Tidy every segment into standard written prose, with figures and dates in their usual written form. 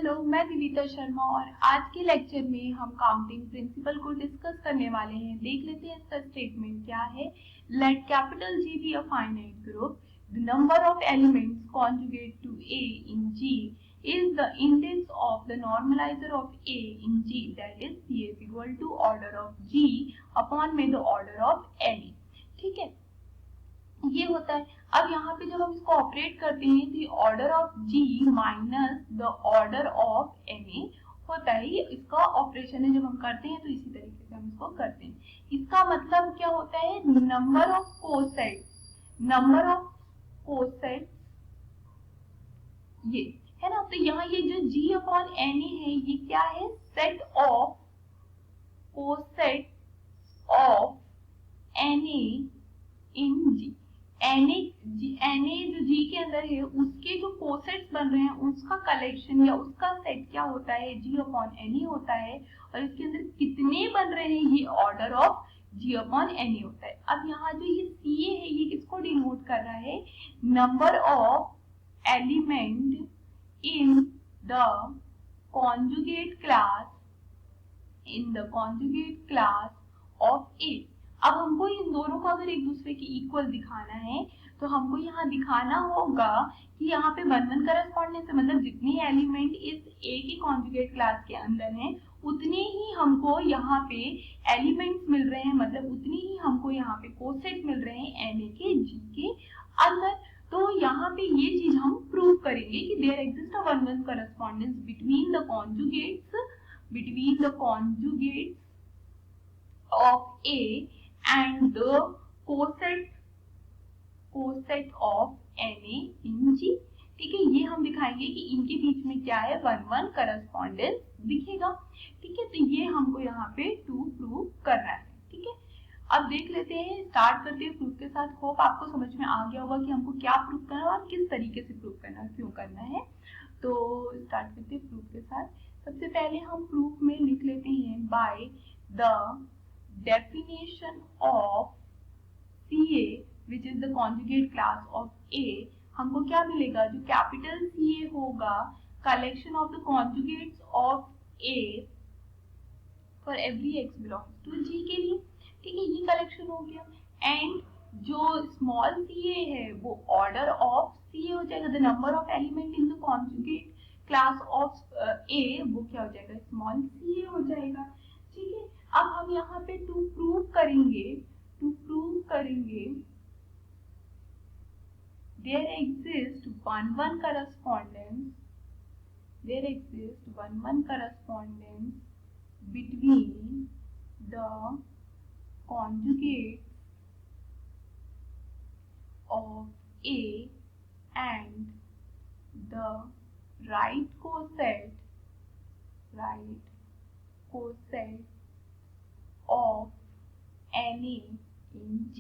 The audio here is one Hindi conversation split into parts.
हेलो, मैं दिविता शर्मा और आज के लेक्चर में हम काउंटिंग प्रिंसिपल को डिस्कस करने वाले हैं। देख लेते हैं इसका स्टेटमेंट क्या है। Let capital G be a finite group, the number of elements conjugate to A in G is the index of the normalizer of A in G, that is C is equal to order of G upon में the order of N। ठीक है, ये होता है। अब यहाँ पे जब हम इसको ऑपरेट करते हैं तो order of G minus the order of N A होता है। ये इसका ऑपरेशन है, जब हम करते हैं तो इसी तरीके से हम इसको करते हैं। इसका मतलब क्या होता है, नंबर ऑफ कोसेट ये है ना। तो यहाँ ये जो जी अपॉन एन ए है ये क्या है, set of coset of N A in G. N A जो जी के अंदर है उसके जो कोसेट्स बन रहे हैं उसका कलेक्शन या उसका सेट क्या होता है, जी अपॉन एन ए होता है। और इसके अंदर कितने बन रहे हैं, ये order of G upon N A होता है। अब यहाँ जो ये सी ए है ये किसको डिनोट कर रहा है, number of element in the conjugate class of A. अब हमको इन दोनों को अगर एक दूसरे के इक्वल दिखाना है तो हमको यहाँ दिखाना होगा कि यहाँ पे 1-1 करस्पॉन्डेंस है, मतलब जितनी एलिमेंट इस ए के कॉन्जुगेट क्लास के अंदर हैं उतने ही हमको यहाँ पे एलिमेंट्स मिल रहे हैं, मतलब उतनी ही हमको यहाँ पे कोसेट मिल रहे हैं एन ए के जी के अंदर। तो यहाँ पे ये चीज हम प्रूव करेंगे कि there exist a 1-1 correspondence between the conjugates of A and the coset of Na in G। ठीक है, ये हम दिखाएंगे कि इनके बीच में क्या है, 1-1 करस्पॉन्डेंस दिखेगा। ठीक है, तो ये हमको यहाँ पे 2 प्रूव करना है। ठीक है, अब देख लेते हैं, स्टार्ट करते हैं प्रूफ के साथ। होप आपको समझ में आ गया होगा कि हमको क्या प्रूफ करना है और किस तरीके से प्रूफ करना है, क्यों करना है। तो स्टार्ट करते हैं प्रूफ के साथ। सबसे पहले हम प्रूफ में लिख लेते हैं, by the definition of CA which is the conjugate class of A, हमको क्या मिलेगा, जो कैपिटल CA होगा collection of the conjugates of A for every x belongs to G के लिए। ठीक है, ये कलेक्शन हो गया। एंड जो स्मॉल CA है वो ऑर्डर ऑफ CA हो जाएगा, the number of element in the conjugate class of A वो क्या हो जाएगा, स्मॉल CA हो जाएगा। ठीक है, अब हम यहाँ पे टू प्रूव करेंगे there exists 1-1 correspondence between the conjugates of A and the right coset of Na in G।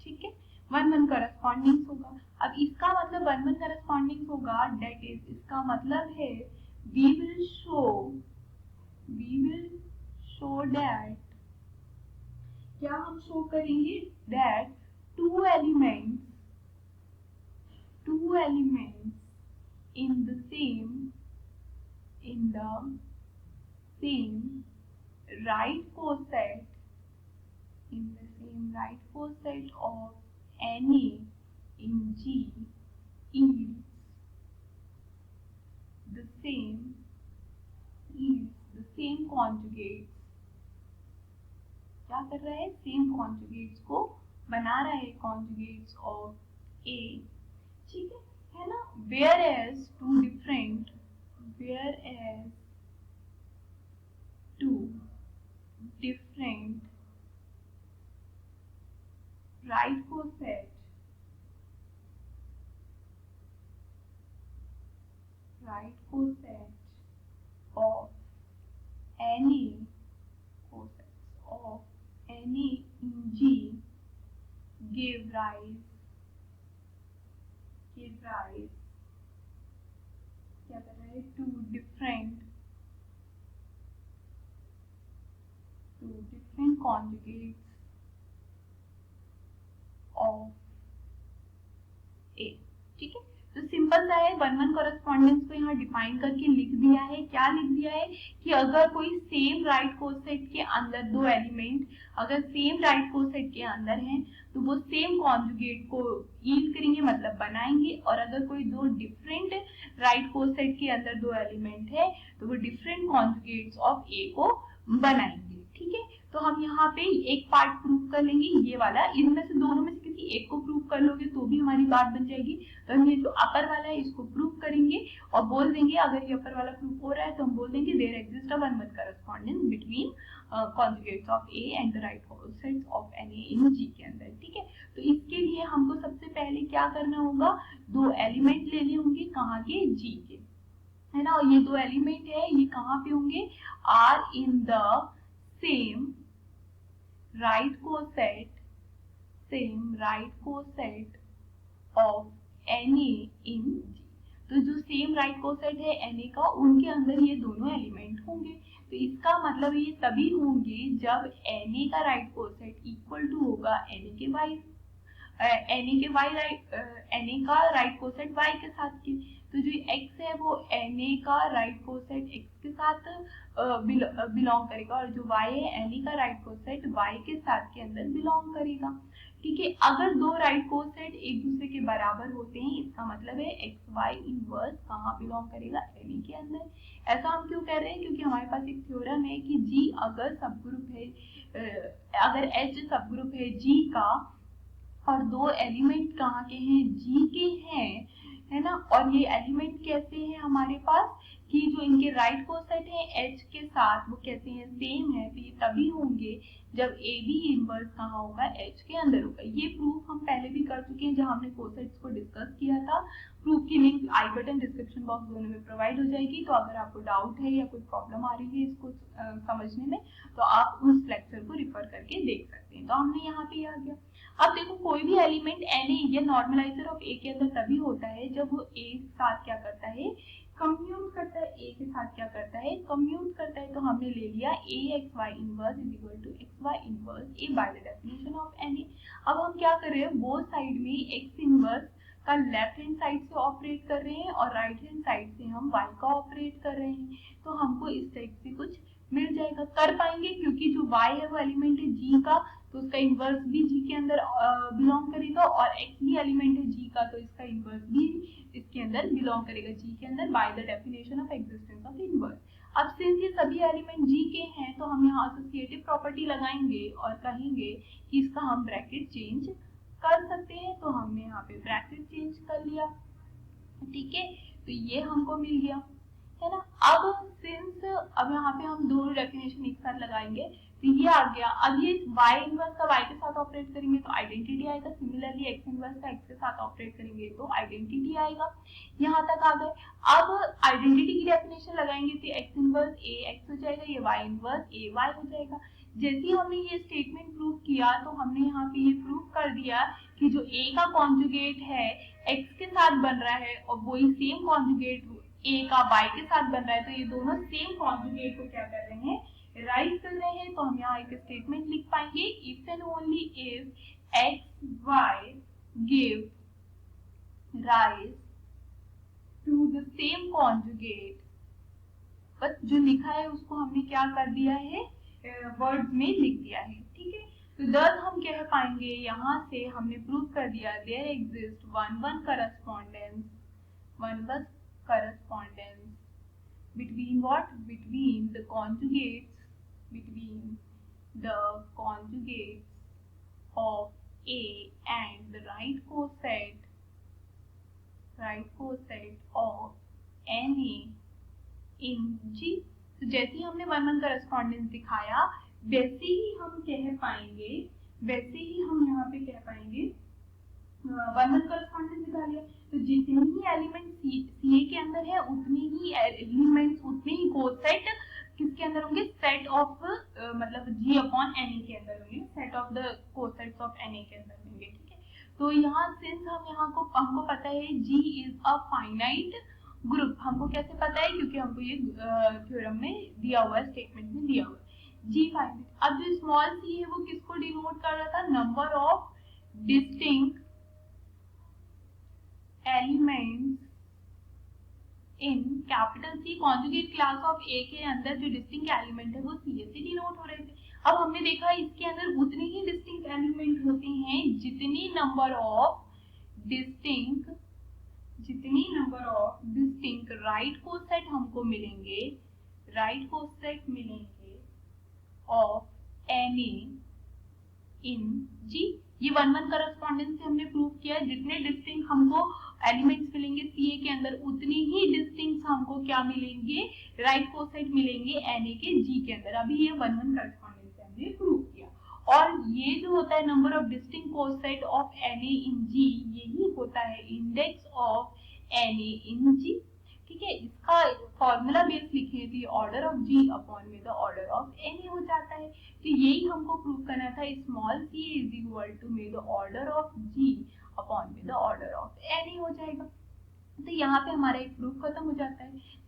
ठीक है, 1-1 करस्पॉन्डिंग होगा। अब इसका मतलब 1-1 करस्पॉन्डिंग होगा, डेट इज इसका मतलब है we will show that, क्या हम शो करेंगे, that two elements in the same right coset of Na in G is the same conjugates, क्या कर रहा है, सेम कॉन्जुगेट्स को बना रहा है, कॉन्जुगेट्स ऑफ A। ठीक है ना। whereas two different right coset of any in G give rise क्या कर रहा है, two different conjugates of A। ठीक है, तो सिंपल सिंपल सा है, वन वन कॉरेस्पॉन्डेंस को यहाँ डिफाइन करके लिख दिया है। क्या लिख दिया है कि अगर कोई सेम राइट कोसेट के अंदर दो एलिमेंट अगर सेम राइट कोसेट के अंदर हैं तो वो सेम कॉन्जुगेट को यील्ड करेंगे, मतलब बनाएंगे। और अगर कोई दो डिफरेंट राइट कोसेट के अंदर दो एलिमेंट है तो वो डिफरेंट कॉन्जुगेट्स ऑफ ए को बनाएंगे। ठीक है, तो हम यहाँ पे एक पार्ट प्रूव कर लेंगे, ये वाला। इनमें से दोनों में से किसी एक को प्रूव कर लोगे तो भी हमारी बात बन जाएगी। तो हम ये जो अपर वाला है इसको प्रूव करेंगे और बोल देंगे, अगर ये अपर वाला प्रूव हो रहा है तो हम बोल देंगे there exist a one one correspondence between conjugates of A and the right cosets of N A in G के अंदर। ठीक है, तो इसके लिए हमको सबसे पहले क्या करना होगा, दो एलिमेंट लेने होंगे, कहाँ के, जी के, है ना। और ये दो एलिमेंट है, ये कहाँ पे होंगे, are in the same right coset of N A in G. तो जो सेम राइट कोसेट है एन ए का, उनके अंदर ये दोनों एलिमेंट होंगे। तो इसका मतलब ये तभी होंगे जब एन ए का राइट कोसेट इक्वल टू होगा एन ए के वाई, एन ए का राइट कोसेट y के साथ की। तो जो x है वो एन ए का राइट कोसेट x के साथ बिलोंग करेगा और जो y है एन ए का राइट कोसेट y के साथ के अंदर बिलोंग करेगा। ठीक है, अगर दो राइट कोसेट एक दूसरे के बराबर होते हैं इसका मतलब है एक्स वाई इनवर्स कहाँ बिलोंग करेगा, एन ए के अंदर। ऐसा हम क्यों कह रहे हैं, क्योंकि हमारे पास एक थ्योरम है कि G अगर सब ग्रुप है, अगर H सब ग्रुप है G का और दो एलिमेंट कहाँ के हैं, जी के हैं, है ना। और ये एलिमेंट कैसे हैं हमारे पास कि जो इनके राइट कोसेट है एच के साथ वो कैसे हैं, सेम है। तो ये तभी होंगे जब ए बी इनवर्स कहाँ होगा, एच के अंदर होगा। ये प्रूफ हम पहले भी कर चुके हैं जब हमने कोसेट्स को डिस्कस किया था। प्रूफ की लिंक आई बटन डिस्क्रिप्शन बॉक्स दोनों में प्रोवाइड हो जाएगी। तो अगर आपको डाउट है या कोई प्रॉब्लम आ रही है इसको समझने में तो आप उस लेक्चर को रिफर करके देख सकते हैं। तो हमने यहाँ पे आ गया। अब देखो कोई भी एलिमेंट एन ए या नॉर्मलाइजर ऑफ ए के अंदर तभी होता है जब वो ए के साथ क्या करता है, कम्यूट करता है। ए के साथ क्या करता है, कम्यूट करता है। तो हमने ले लिया A X Y inverse is equal to X Y inverse A by the definition of N A. अब हम क्या कर रहे हैं, बोथ साइड में एक्स इनवर्स का लेफ्ट हैंड साइड से ऑपरेट कर रहे हैं और राइट हैंड साइड से हम वाई का ऑपरेट कर रहे हैं। तो हमको इस टाइप से कुछ मिल जाएगा, कर पाएंगे क्योंकि जो y है वो एलिमेंट है g का, तो उसका इनवर्स भी g के अंदर बिलोंग करेगा और x भी एलिमेंट है g का, तो इसका इनवर्स भी इसके अंदर बिलोंग करेगा g के अंदर bye the definition of existence of inverse. अब सिंस ये सभी एलिमेंट g के हैं तो हम यहाँ एसोसिएटिव प्रॉपर्टी लगाएंगे और कहेंगे कि इसका हम ब्रैकेट चेंज कर सकते हैं। तो हमने यहाँ पे ब्रैकेट चेंज कर लिया, ठीक है। तो ये हमको मिल गया, है ना। अब सिंस अब यहाँ पे हम दोनों डेफिनेशन एक साथ लगाएंगे तो ये आ गया। अब ये y इनवर्स का y के साथ ऑपरेट करेंगे तो आइडेंटिटी आएगा। सिमिलरली x इनवर्स का x के साथ ऑपरेट करेंगे तो आइडेंटिटी आएगा। यहाँ तक आ गए। अब आइडेंटिटी की डेफिनेशन लगाएंगे तो x इनवर्स a x हो जाएगा, ये y इनवर्स a y हो जाएगा। जैसे ही हमने ये स्टेटमेंट प्रूव किया तो हमने यहाँ पे ये प्रूव कर दिया कि जो a का कॉन्जुगेट है x के साथ बन रहा है और वही सेम कॉन्जुगेट a का y के साथ बन रहा है। तो ये दोनों सेम कॉन्जुगेट को क्या कर रहे हैं, राइज कर रहे हैं। तो हम यहाँ एक स्टेटमेंट लिख पाएंगे, if and only if X Y give rise to the same conjugate. बस जो लिखा है उसको हमने क्या कर दिया है, वर्ड्स में लिख दिया है, ठीक है। तो दस हम कह पाएंगे, यहाँ से हमने प्रूव कर दिया there exist one one correspondence between what, between the conjugates of A and the right coset of Na in G। तो जैसे ही हमने वन वन करस्पॉन्डेंस दिखाया वैसे ही हम कह पाएंगे, वैसे ही हम यहाँ पे कह पाएंगे वन वन करस्पॉन्डेंस दिखा लिया। तो जितने ही एलिमेंट सी ए के अंदर है उतने ही एलिमेंट्स, उतने ही कोसेट किसके अंदर होंगे, सेट ऑफ मतलब जी अपॉन एन ए के अंदर होंगे, set of the cosets of N A के अंदर होंगे, ठीक है। तो यहाँ सिंस हमको पता है जी इज अ फाइनाइट ग्रुप। हमको कैसे पता है, क्योंकि हमको ये थ्योरम में दिया हुआ है, स्टेटमेंट में दिया हुआ है जी फाइनाइट। अब जो स्मॉल सी है वो किसको डिनोट कर रहा था, number of distinct elements in capital C conjugate class of A के अंदर जो डिस्टिंक्ट एलिमेंट है वो सी से डिनोट हो रहे थे। अब हमने देखा इसके अंदर उतने ही डिस्टिंक्ट एलिमेंट होते हैं जितनी number of distinct right coset हमको मिलेंगे, राइट कोसेट मिलेंगे ऑफ एन इन जी। ये 1-1 करस्पॉन्डेंस से हमने प्रूव किया है, जितने डिस्टिंक्ट हमको एलिमेंट्स मिलेंगे सीए के अंदर उतनी ही डिस्टिंक्ट हमको क्या मिलेंगे, राइट कोसेट मिलेंगे एनए के जी के अंदर। अभी ये 1-1 करस्पॉन्डेंस से हमने प्रूव किया। और ये जो होता है number of distinct coset of NA in G, यही होता है index of NA in G. ठीक है, इसका फॉर्मूला बेस लिखे थे ऑर्डर ऑफ जी अपॉन में द ऑर्डर ऑफ एनए हो जाता है। तो यही हमको प्रूव करना था, small C is equal to में the order of G upon में द ऑर्डर ऑफ एनए हो जाएगा। तो यहाँ पे हमारा एक प्रूफ खत्म हो जाता है।